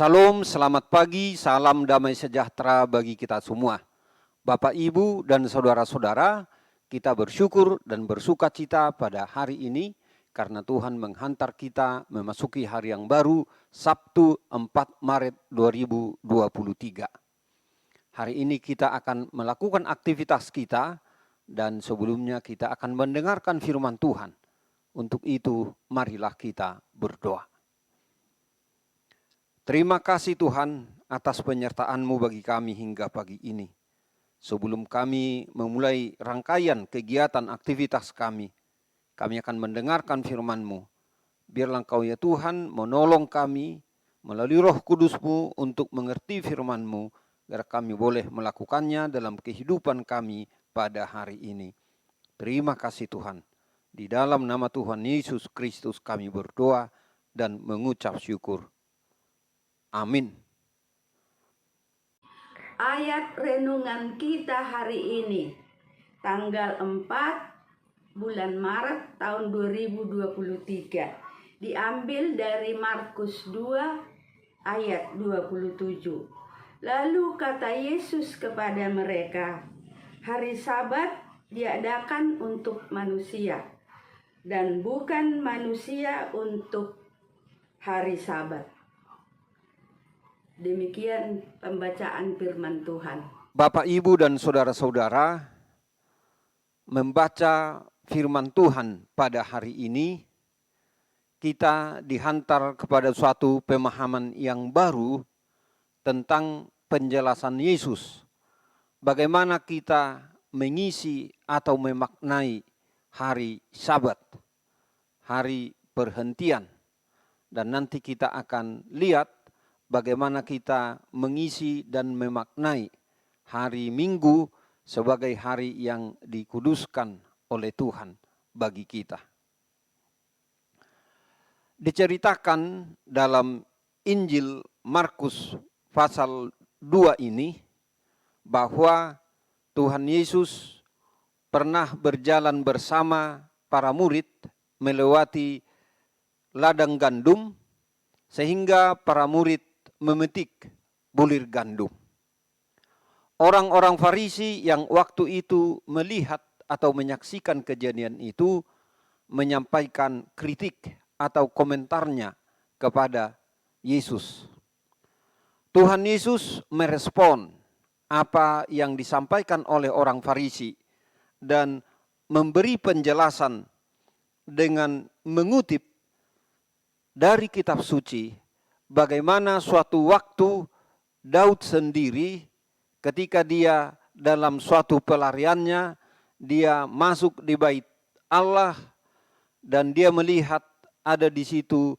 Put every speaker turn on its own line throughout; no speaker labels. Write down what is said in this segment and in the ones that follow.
Salam, selamat pagi, salam damai sejahtera bagi kita semua. Bapak, Ibu, dan saudara-saudara, kita bersyukur dan bersuka cita pada hari ini karena Tuhan menghantar kita memasuki hari yang baru, Sabtu 4 Maret 2023. Hari ini kita akan melakukan aktivitas kita dan sebelumnya kita akan mendengarkan firman Tuhan. Untuk itu, marilah kita berdoa. Terima kasih Tuhan atas penyertaan-Mu bagi kami hingga pagi ini. Sebelum kami memulai rangkaian kegiatan aktivitas kami akan mendengarkan firman-Mu. Biarlah Engkau ya Tuhan menolong kami melalui Roh Kudus-Mu untuk mengerti firman-Mu, agar kami boleh melakukannya dalam kehidupan kami pada hari ini. Terima kasih Tuhan. Di dalam nama Tuhan Yesus Kristus kami berdoa dan mengucap syukur. Amin.
Ayat renungan kita hari ini, tanggal 4 bulan Maret tahun 2023, diambil dari Markus 2 ayat 27. Lalu kata Yesus kepada mereka, hari Sabat diadakan untuk manusia, dan bukan manusia untuk hari Sabat. Demikian pembacaan firman Tuhan.
Bapak, Ibu, dan saudara-saudara, membaca firman Tuhan pada hari ini, kita dihantar kepada suatu pemahaman yang baru tentang penjelasan Yesus. Bagaimana kita mengisi atau memaknai hari Sabat, hari perhentian. Dan nanti kita akan lihat bagaimana kita mengisi dan memaknai hari Minggu sebagai hari yang dikuduskan oleh Tuhan bagi kita. Diceritakan dalam Injil Markus pasal 2 ini bahwa Tuhan Yesus pernah berjalan bersama para murid melewati ladang gandum sehingga para murid memetik bulir gandum. Orang-orang Farisi yang waktu itu melihat atau menyaksikan kejadian itu menyampaikan kritik atau komentarnya kepada Yesus. Tuhan Yesus merespon apa yang disampaikan oleh orang Farisi dan memberi penjelasan dengan mengutip dari kitab suci bagaimana suatu waktu Daud sendiri ketika dia dalam suatu pelariannya, dia masuk di bait Allah dan dia melihat ada di situ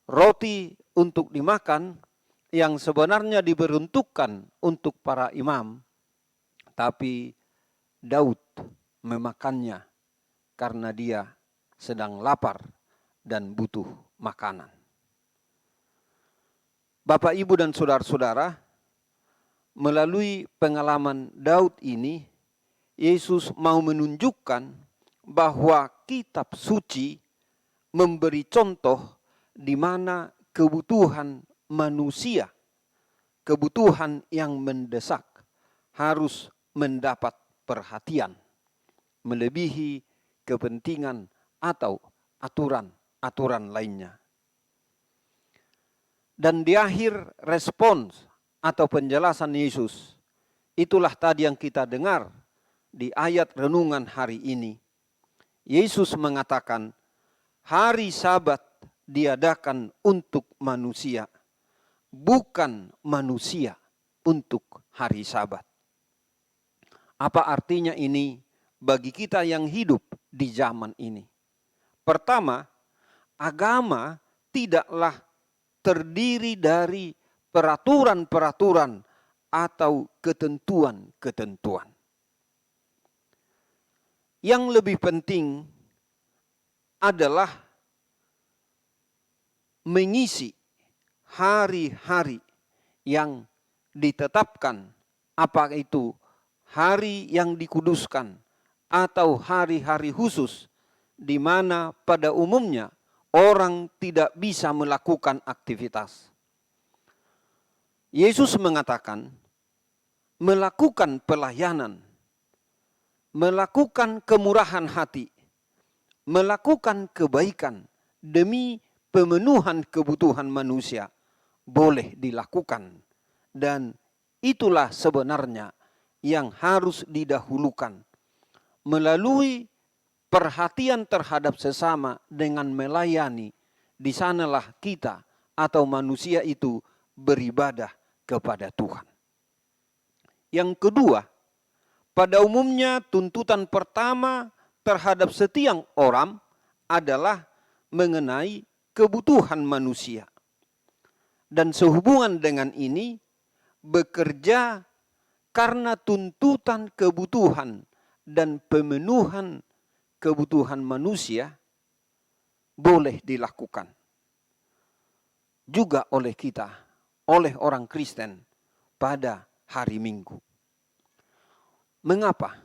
roti untuk dimakan yang sebenarnya diperuntukkan untuk para imam. Tapi Daud memakannya karena dia sedang lapar dan butuh makanan. Bapak, Ibu, dan saudara-saudara, melalui pengalaman Daud ini, Yesus mau menunjukkan bahwa kitab suci memberi contoh di mana kebutuhan manusia, kebutuhan yang mendesak harus mendapat perhatian, melebihi kepentingan atau aturan-aturan lainnya. Dan di akhir respons atau penjelasan Yesus, itulah tadi yang kita dengar di ayat renungan hari ini. Yesus mengatakan, hari Sabat diadakan untuk manusia, bukan manusia untuk hari Sabat. Apa artinya ini bagi kita yang hidup di zaman ini? Pertama, agama tidaklah terdiri dari peraturan-peraturan atau ketentuan-ketentuan. Yang lebih penting adalah mengisi hari-hari yang ditetapkan, apa itu hari yang dikuduskan atau hari-hari khusus di mana pada umumnya orang tidak bisa melakukan aktivitas. Yesus mengatakan, melakukan pelayanan, melakukan kemurahan hati, melakukan kebaikan demi pemenuhan kebutuhan manusia boleh dilakukan. Dan itulah sebenarnya yang harus didahulukan. Melalui perhatian terhadap sesama dengan melayani, di sanalah kita atau manusia itu beribadah kepada Tuhan. Yang kedua, pada umumnya tuntutan pertama terhadap setiap orang adalah mengenai kebutuhan manusia. Dan sehubungan dengan ini, bekerja karena tuntutan kebutuhan dan pemenuhan kebutuhan manusia boleh dilakukan juga oleh kita, oleh orang Kristen pada hari Minggu. Mengapa?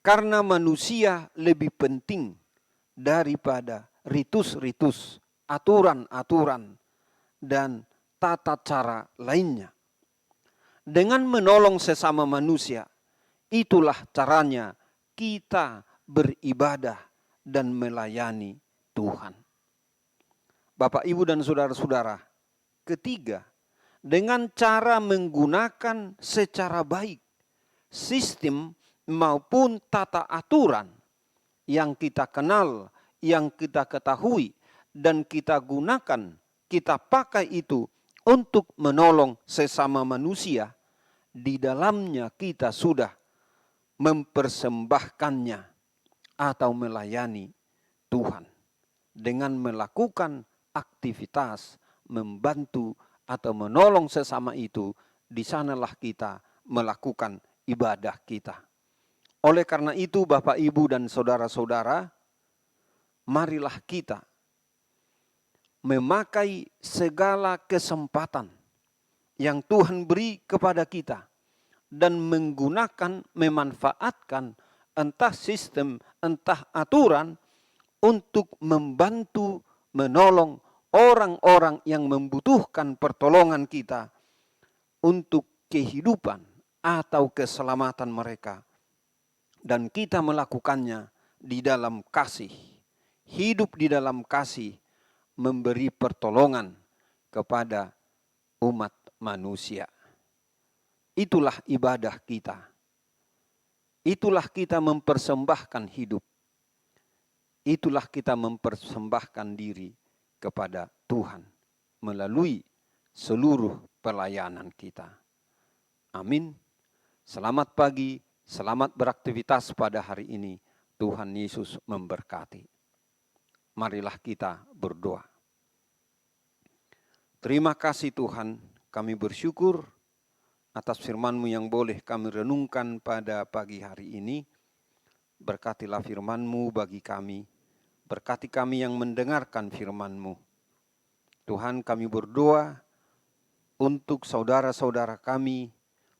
Karena manusia lebih penting daripada ritus-ritus, aturan-aturan, dan tata cara lainnya. Dengan menolong sesama manusia, itulah caranya kita beribadah dan melayani Tuhan. Bapak, Ibu, dan saudara-saudara, ketiga, dengan cara menggunakan secara baik sistem maupun tata aturan yang kita kenal, yang kita ketahui, dan kita gunakan, kita pakai itu untuk menolong sesama manusia, di dalamnya kita sudah mempersembahkannya atau melayani Tuhan dengan melakukan aktivitas membantu atau menolong sesama itu. Di sanalah kita melakukan ibadah kita. Oleh karena itu, Bapak, Ibu, dan saudara-saudara, marilah kita memakai segala kesempatan yang Tuhan beri kepada kita dan menggunakan, memanfaatkan entah sistem, entah aturan untuk membantu, menolong orang-orang yang membutuhkan pertolongan kita untuk kehidupan atau keselamatan mereka. Dan kita melakukannya di dalam kasih, hidup di dalam kasih, memberi pertolongan kepada umat manusia. Itulah ibadah kita. Itulah kita mempersembahkan hidup. Itulah kita mempersembahkan diri kepada Tuhan melalui seluruh pelayanan kita. Amin. Selamat pagi, selamat beraktivitas pada hari ini. Tuhan Yesus memberkati. Marilah kita berdoa. Terima kasih Tuhan, kami bersyukur atas firman-Mu yang boleh kami renungkan pada pagi hari ini. Berkatilah firman-Mu bagi kami, berkati kami yang mendengarkan firman-Mu. Tuhan, kami berdoa untuk saudara-saudara kami,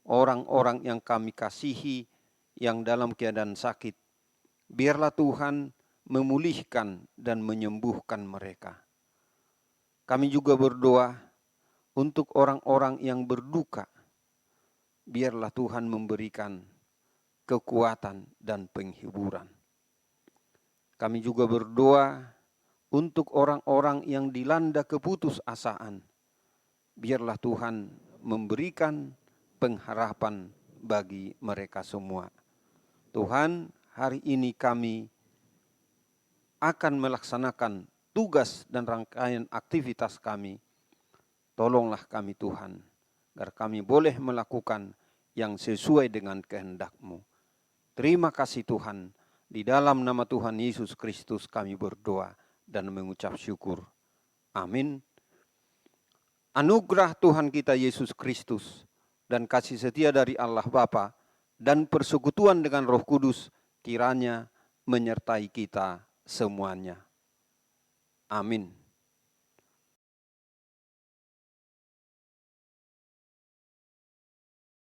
orang-orang yang kami kasihi, yang dalam keadaan sakit. Biarlah Tuhan memulihkan dan menyembuhkan mereka. Kami juga berdoa untuk orang-orang yang berduka. Biarlah Tuhan memberikan kekuatan dan penghiburan. Kami juga berdoa untuk orang-orang yang dilanda keputusasaan. Biarlah Tuhan memberikan pengharapan bagi mereka semua. Tuhan, hari ini kami akan melaksanakan tugas dan rangkaian aktivitas kami. Tolonglah kami Tuhan, agar kami boleh melakukan yang sesuai dengan kehendak-Mu. Terima kasih Tuhan, di dalam nama Tuhan Yesus Kristus kami berdoa dan mengucap syukur. Amin. Anugerah Tuhan kita Yesus Kristus dan kasih setia dari Allah Bapa dan persekutuan dengan Roh Kudus kiranya menyertai kita semuanya. Amin.